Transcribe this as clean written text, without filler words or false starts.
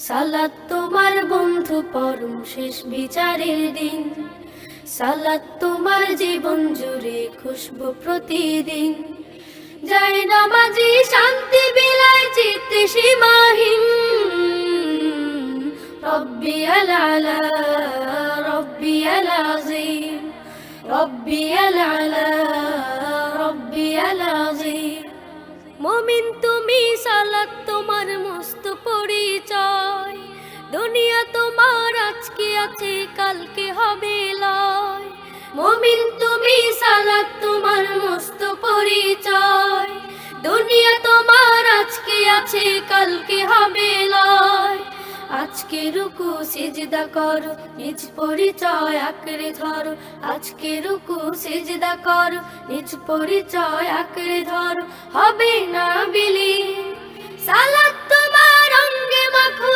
সালাত তোমার বন্ধু পরম শেষ বিচারের দিন, সালাত তোমার জীবন জুড়ে খুশবু প্রতিদিন। যায় নামাজি শান্তি বিলায় চিত্তে সীমাহীন, রব্বিয়াল আলা রব্বিয়াল আযীম, রব্বিয়াল আলা রব্বিয়াল আযীম। মুমিন তুমি সালাত তোমার মস্ত পরিচয়, দুনিয়া তোমার আজকে আছে কালকে হবে লয়। মুমিন তুমি সালাত তোমার মস্ত পরিচয়, দুনিয়া তোমার আজকে আছে কালকে হবে লয়। আজকে রুকু সিজদা করো, নিজ পরিচয় আঁকড়ে ধরো। আজকে রুকু সিজদা করো, নিজ পরিচয় আঁকড়ে ধরো। হবে না বিলীন সালাত